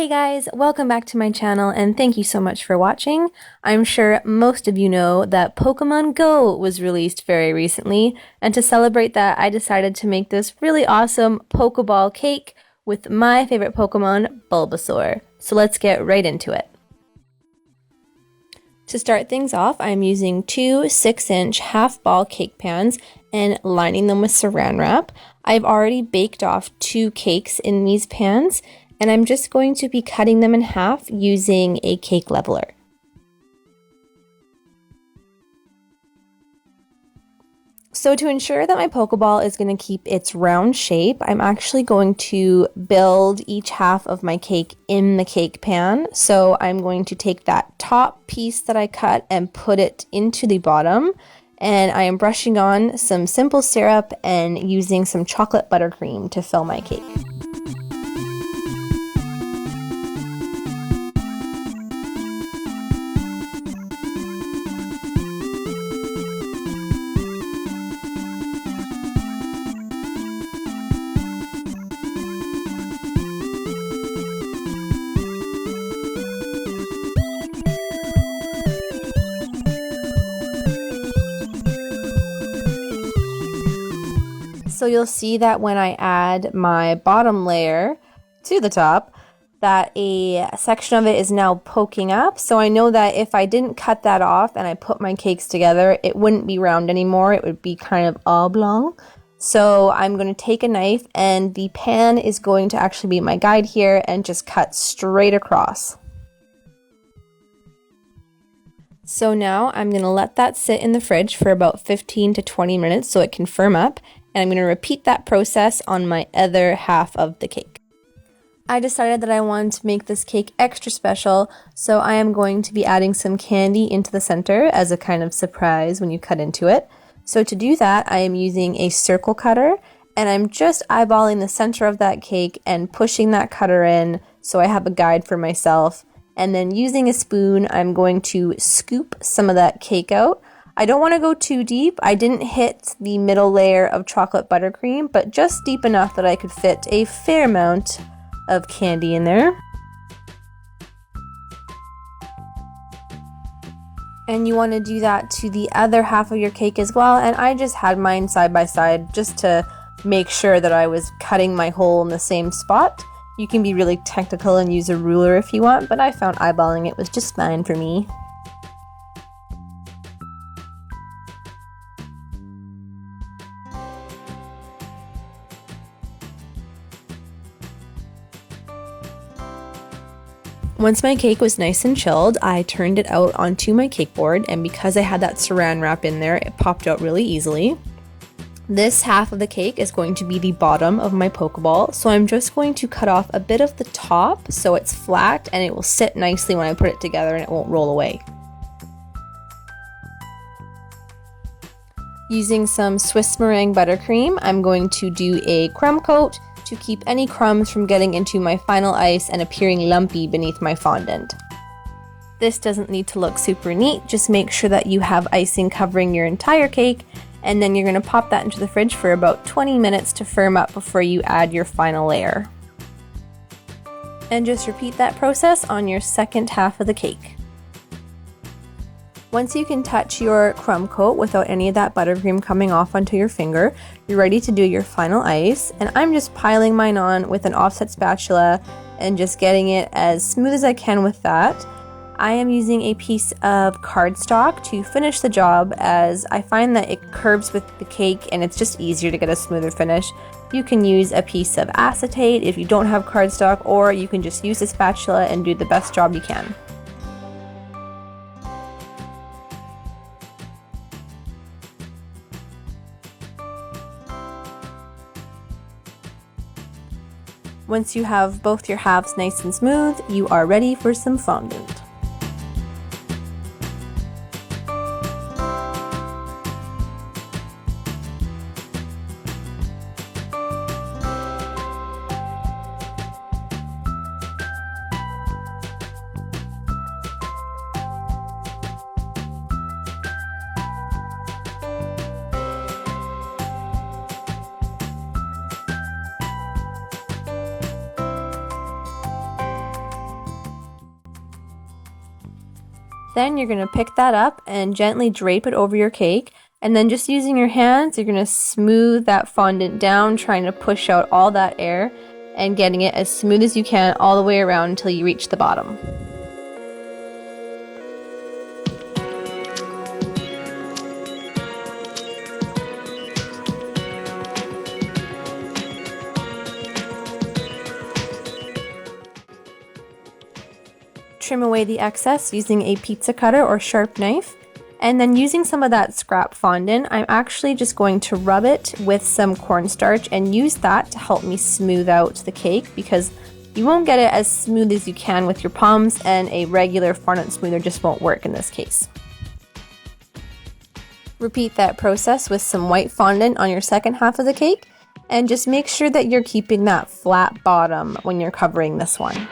Hey guys, welcome back to my channel and thank you so much for watching. I'm sure most of you know that Pokemon Go was released very recently, and to celebrate that I decided to make this really awesome Pokeball cake with my favorite Pokemon, Bulbasaur. So let's get right into it. To start things off, I'm using two 6-inch half-ball cake pans and lining them with saran wrap. I've already baked off 2 cakes in these pans, and I'm just going to be cutting them in half using a cake leveler. So to ensure that my Pokeball is going to keep its round shape, I'm actually going to build each half of my cake in the cake pan. So I'm going to take that top piece that I cut and put it into the bottom. And I am brushing on some simple syrup and using some chocolate buttercream to fill my cake. So you'll see that when I add my bottom layer to the top, that a section of it is now poking up. So I know that if I didn't cut that off and I put my cakes together, it wouldn't be round anymore. It would be kind of oblong. So I'm going to take a knife, and the pan is going to actually be my guide here, and just cut straight across. So now I'm going to let that sit in the fridge for about 15 to 20 minutes so it can firm up. And I'm going to repeat that process on my other half of the cake. I decided that I wanted to make this cake extra special, so I am going to be adding some candy into the center as a kind of surprise when you cut into it. So to do that, I am using a circle cutter, and I'm just eyeballing the center of that cake and pushing that cutter in so I have a guide for myself. And then using a spoon, I'm going to scoop some of that cake out. I don't want to go too deep. I didn't hit the middle layer of chocolate buttercream, but just deep enough that I could fit a fair amount of candy in there. And you want to do that to the other half of your cake as well. And I just had mine side by side just to make sure that I was cutting my hole in the same spot. You can be really technical and use a ruler if you want, but I found eyeballing it was just fine for me. Once my cake was nice and chilled, I turned it out onto my cake board, and because I had that saran wrap in there, it popped out really easily. This half of the cake is going to be the bottom of my Pokeball, so I'm just going to cut off a bit of the top so it's flat and it will sit nicely when I put it together and it won't roll away. Using some Swiss meringue buttercream, I'm going to do a crumb coat to keep any crumbs from getting into my final ice and appearing lumpy beneath my fondant. This doesn't need to look super neat, just make sure that you have icing covering your entire cake, and then you're going to pop that into the fridge for about 20 minutes to firm up before you add your final layer. And just repeat that process on your second half of the cake. Once you can touch your crumb coat without any of that buttercream coming off onto your finger, you're ready to do your final ice. And I'm just piling mine on with an offset spatula and just getting it as smooth as I can with that. I am using a piece of cardstock to finish the job, as I find that it curves with the cake and it's just easier to get a smoother finish. You can use a piece of acetate if you don't have cardstock, or you can just use a spatula and do the best job you can. Once you have both your halves nice and smooth, you are ready for some fondant. Then you're going to pick that up and gently drape it over your cake. And then just using your hands, you're going to smooth that fondant down, trying to push out all that air and getting it as smooth as you can all the way around until you reach the bottom. Trim away the excess using a pizza cutter or sharp knife, and then using some of that scrap fondant, I'm actually just going to rub it with some cornstarch and use that to help me smooth out the cake, because you won't get it as smooth as you can with your palms, and a regular fondant smoother just won't work in this case. Repeat that process with some white fondant on your second half of the cake, and just make sure that you're keeping that flat bottom when you're covering this one.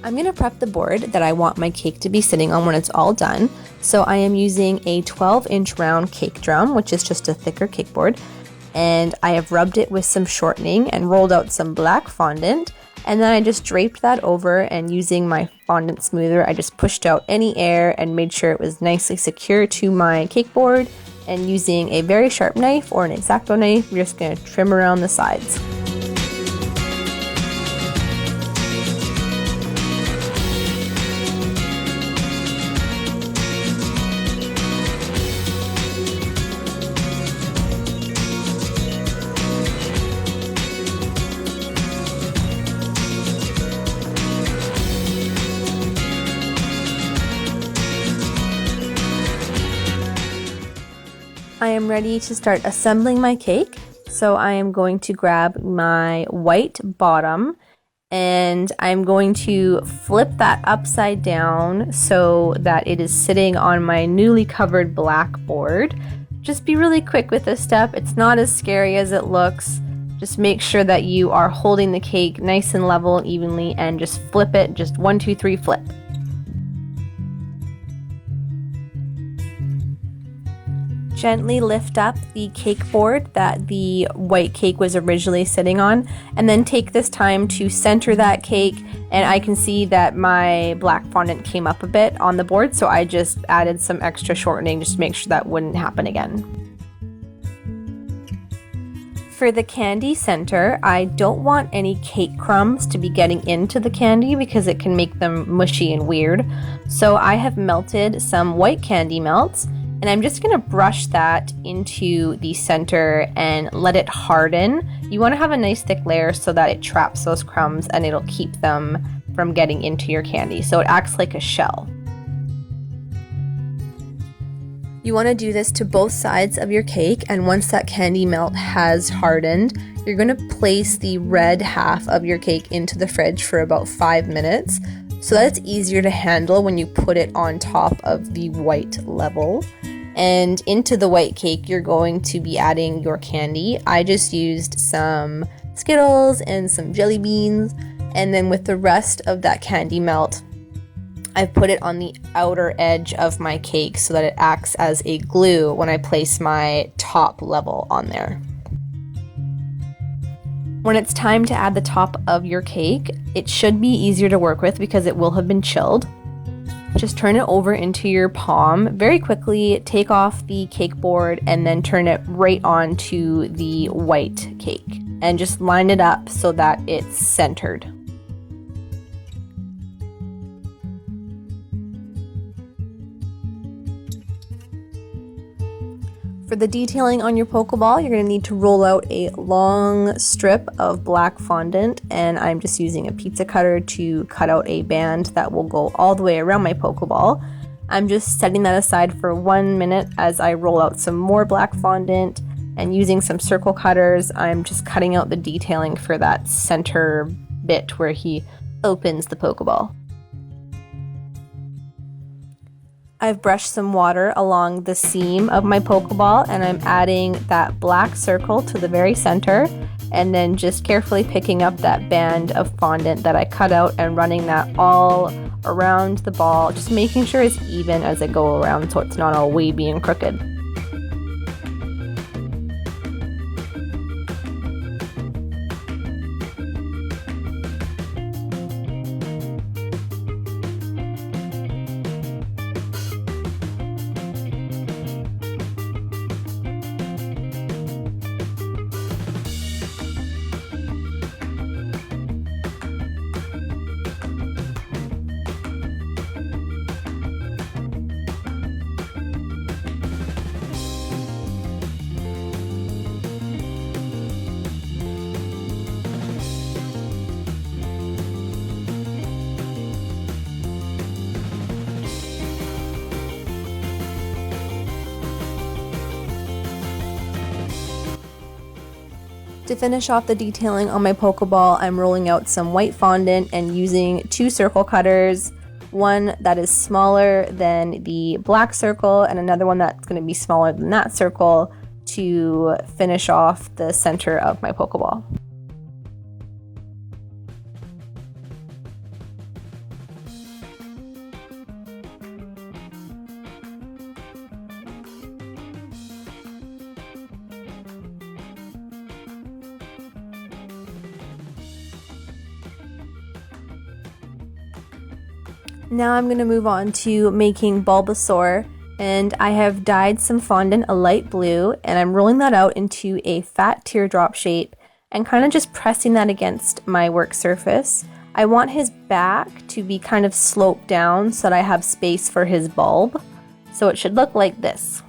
I'm going to prep the board that I want my cake to be sitting on when it's all done. So I am using a 12-inch round cake drum, which is just a thicker cake board. And I have rubbed it with some shortening and rolled out some black fondant. And then I just draped that over, and using my fondant smoother, I just pushed out any air and made sure it was nicely secure to my cake board. And using a very sharp knife or an X-Acto knife, we're just going to trim around the sides. I am ready to start assembling my cake. So I am going to grab my white bottom, and I'm going to flip that upside down so that it is sitting on my newly covered black board. Just be really quick with this step. It's not as scary as it looks. Just make sure that you are holding the cake nice and level and evenly, and just flip it. Just 1, 2, 3, flip. Gently lift up the cake board that the white cake was originally sitting on, and then take this time to center that cake. And I can see that my black fondant came up a bit on the board, so I just added some extra shortening just to make sure that wouldn't happen again. For the candy center, I don't want any cake crumbs to be getting into the candy because it can make them mushy and weird. So I have melted some white candy melts, and I'm just going to brush that into the center and let it harden. You want to have a nice thick layer so that it traps those crumbs and it'll keep them from getting into your candy. So it acts like a shell. You want to do this to both sides of your cake, and once that candy melt has hardened, you're going to place the red half of your cake into the fridge for about 5 minutes so that it's easier to handle when you put it on top of the white level. And into the white cake, you're going to be adding your candy. I just used some Skittles and some jelly beans, and then with the rest of that candy melt, I've put it on the outer edge of my cake so that it acts as a glue when I place my top level on there. When it's time to add the top of your cake, it should be easier to work with because it will have been chilled. Just turn it over into your palm very quickly, take off the cake board, and then turn it right onto the white cake. And just line it up so that it's centered. For the detailing on your Pokeball, you're going to need to roll out a long strip of black fondant, and I'm just using a pizza cutter to cut out a band that will go all the way around my Pokeball. I'm just setting that aside for 1 minute as I roll out some more black fondant, and using some circle cutters, I'm just cutting out the detailing for that center bit where he opens the Pokeball. I've brushed some water along the seam of my Pokeball, and I'm adding that black circle to the very center, and then just carefully picking up that band of fondant that I cut out and running that all around the ball, just making sure it's even as I go around so it's not all wavy and crooked. To finish off the detailing on my Pokeball, I'm rolling out some white fondant and using 2 circle cutters, one that is smaller than the black circle and another one that's going to be smaller than that circle to finish off the center of my Pokeball. Now I'm going to move on to making Bulbasaur, and I have dyed some fondant a light blue, and I'm rolling that out into a fat teardrop shape and kind of just pressing that against my work surface. I want his back to be kind of sloped down so that I have space for his bulb, so it should look like this.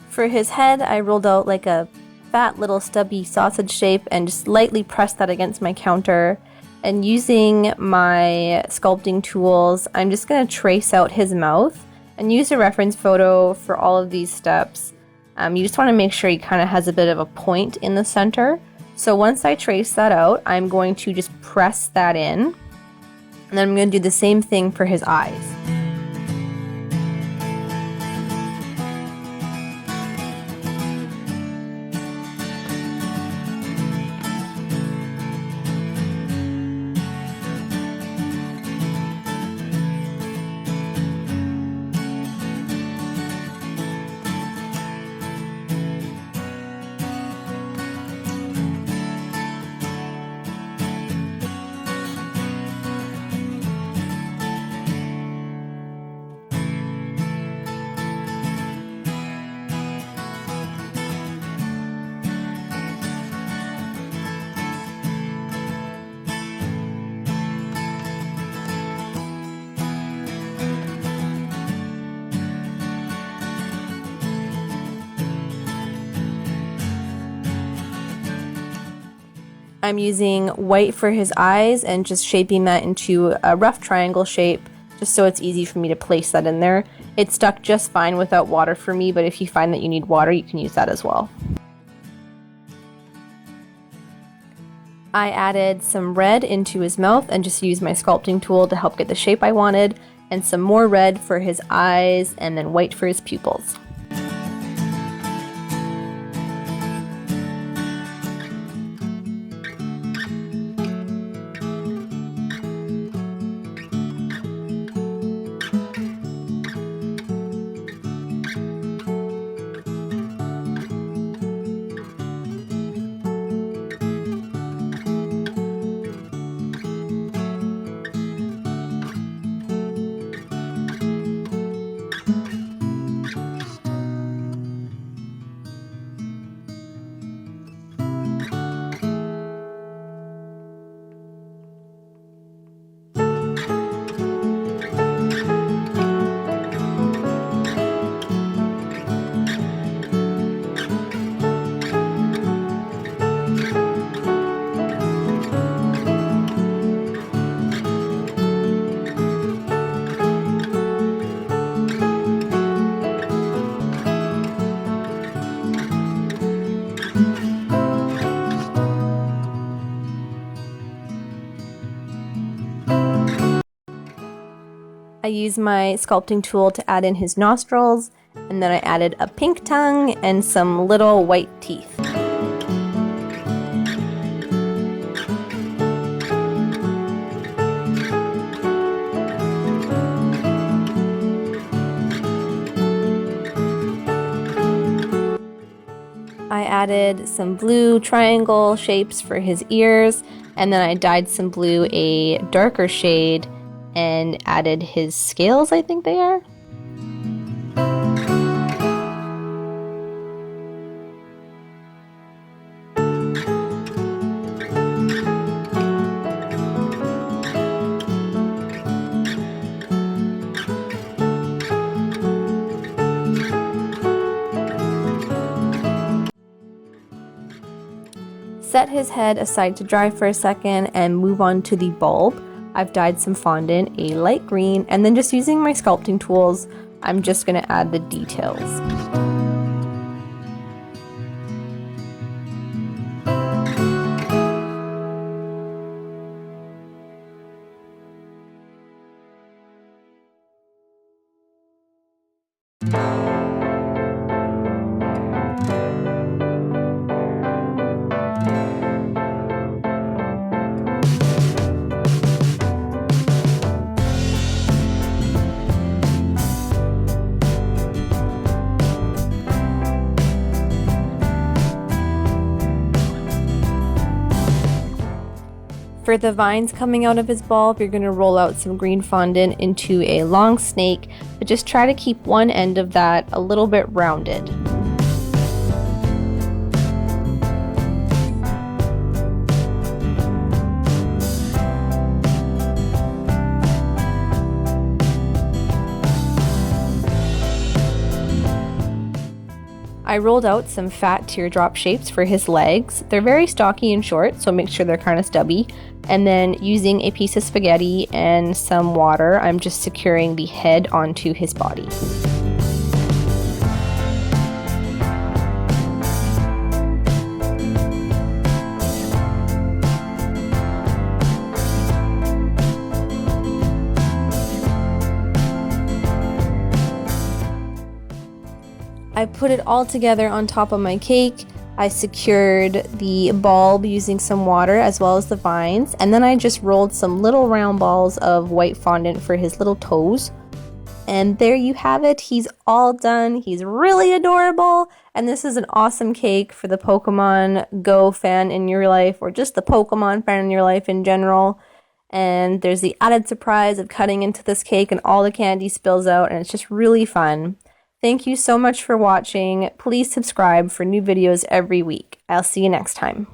For his head, I rolled out like a fat little stubby sausage shape and just lightly press that against my counter. And using my sculpting tools, I'm just going to trace out his mouth and use a reference photo for all of these steps. You just want to make sure he kind of has a bit of a point in the center. So once I trace that out, I'm going to just press that in. And then I'm going to do the same thing for his eyes. I'm using white for his eyes and just shaping that into a rough triangle shape just so it's easy for me to place that in there. It stuck just fine without water for me, but if you find that you need water, you can use that as well. I added some red into his mouth and just used my sculpting tool to help get the shape I wanted, and some more red for his eyes and then white for his pupils. I use my sculpting tool to add in his nostrils, and then I added a pink tongue and some little white teeth. I added some blue triangle shapes for his ears, and then I dyed some blue a darker shade and added his scales, I think they are. Set his head aside to dry for a second and move on to the bulb. I've dyed some fondant, a light green, and then just using my sculpting tools, I'm just going to add the details. For the vines coming out of his bulb, you're going to roll out some green fondant into a long snake, but just try to keep one end of that a little bit rounded. I rolled out some fat teardrop shapes for his legs. They're very stocky and short, so make sure they're kind of stubby. And then using a piece of spaghetti and some water, I'm just securing the head onto his body. I put it all together on top of my cake. I secured the bulb using some water as well as the vines, and then I just rolled some little round balls of white fondant for his little toes. And there you have it. He's all done. He's really adorable, and this is an awesome cake for the Pokemon Go fan in your life, or just the Pokemon fan in your life in general. And there's the added surprise of cutting into this cake and all the candy spills out, and it's just really fun. Thank you so much for watching. Please subscribe for new videos every week. I'll see you next time.